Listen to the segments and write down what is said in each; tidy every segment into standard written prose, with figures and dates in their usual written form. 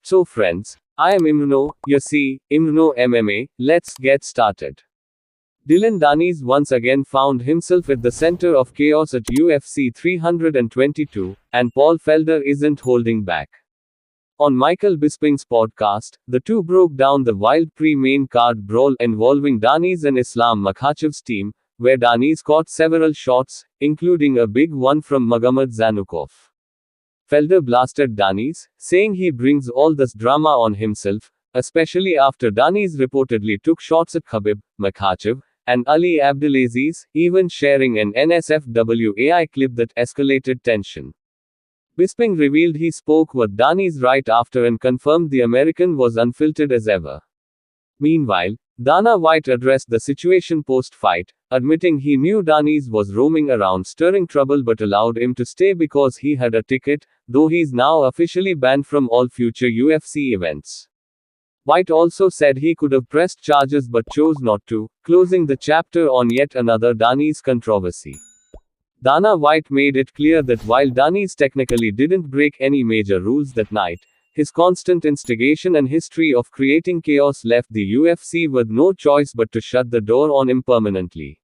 So friends, I am Imrano, you see, Imrano MMA, let's get started. Dillon Danis once again found himself at the center of chaos at UFC 322, and Paul Felder isn't holding back. On Michael Bisping's podcast, the two broke down the wild pre-main card brawl involving Danis and Islam Makhachev's team, where Danis caught several shots, including a big one from Magomed Zanukov. Felder blasted Danis, saying he brings all this drama on himself, especially after Danis reportedly took shots at Khabib, Makhachev, and Ali Abdelaziz, even sharing an NSFW AI clip that escalated tension. Bisping revealed he spoke with Danis right after and confirmed the American was unfiltered as ever. Meanwhile, Dana White addressed the situation post-fight, admitting he knew Danis was roaming around stirring trouble but allowed him to stay because he had a ticket, though he's now officially banned from all future UFC events. White also said he could have pressed charges but chose not to, closing the chapter on yet another Danis controversy. Dana White made it clear that while Danis technically didn't break any major rules that night, his constant instigation and history of creating chaos left the UFC with no choice but to shut the door on him permanently.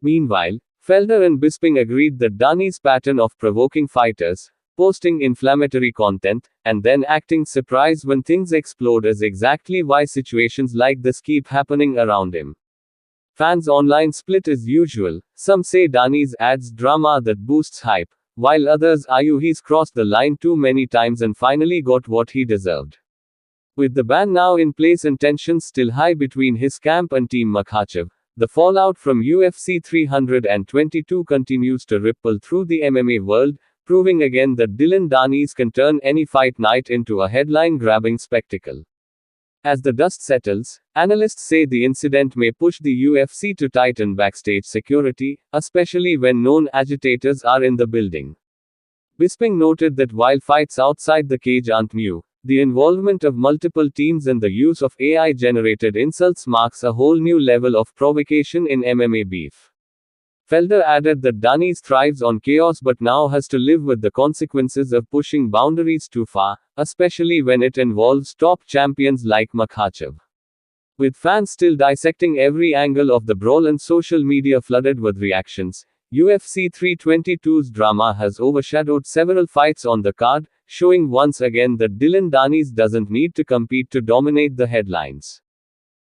Meanwhile, Felder and Bisping agreed that Danis' pattern of provoking fighters, posting inflammatory content, and then acting surprised when things explode is exactly why situations like this keep happening around him. Fans online split as usual. Some say Danis adds drama that boosts hype, while others argue he's crossed the line too many times and finally got what he deserved. With the ban now in place and tensions still high between his camp and Team Makhachev, the fallout from UFC 322 continues to ripple through the MMA world, proving again that Dillon Danis can turn any fight night into a headline-grabbing spectacle. As the dust settles, analysts say the incident may push the UFC to tighten backstage security, especially when known agitators are in the building. Bisping noted that while fights outside the cage aren't new, the involvement of multiple teams and the use of AI-generated insults marks a whole new level of provocation in MMA beef. Felder added that Danis thrives on chaos but now has to live with the consequences of pushing boundaries too far, especially when it involves top champions like Makhachev. With fans still dissecting every angle of the brawl and social media flooded with reactions, UFC 322's drama has overshadowed several fights on the card, showing once again that Dillon Danis doesn't need to compete to dominate the headlines.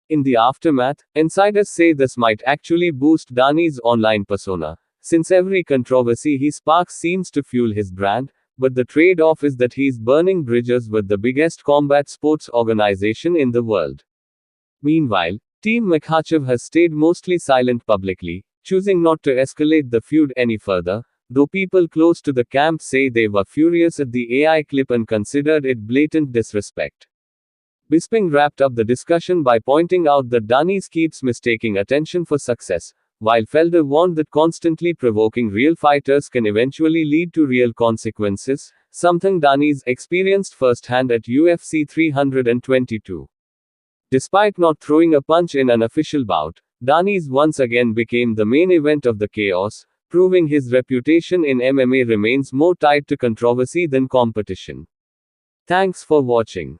In the aftermath, insiders say this might actually boost Danis' online persona, since every controversy he sparks seems to fuel his brand, but the trade-off is that he's burning bridges with the biggest combat sports organization in the world. Meanwhile, Team Makhachev has stayed mostly silent publicly, choosing not to escalate the feud any further, though people close to the camp say they were furious at the AI clip and considered it blatant disrespect. Bisping wrapped up the discussion by pointing out that Danis keeps mistaking attention for success, while Felder warned that constantly provoking real fighters can eventually lead to real consequences, something Danis experienced firsthand at UFC 322. Despite not throwing a punch in an official bout, Danis once again became the main event of the chaos, proving his reputation in MMA remains more tied to controversy than competition. Thanks for watching.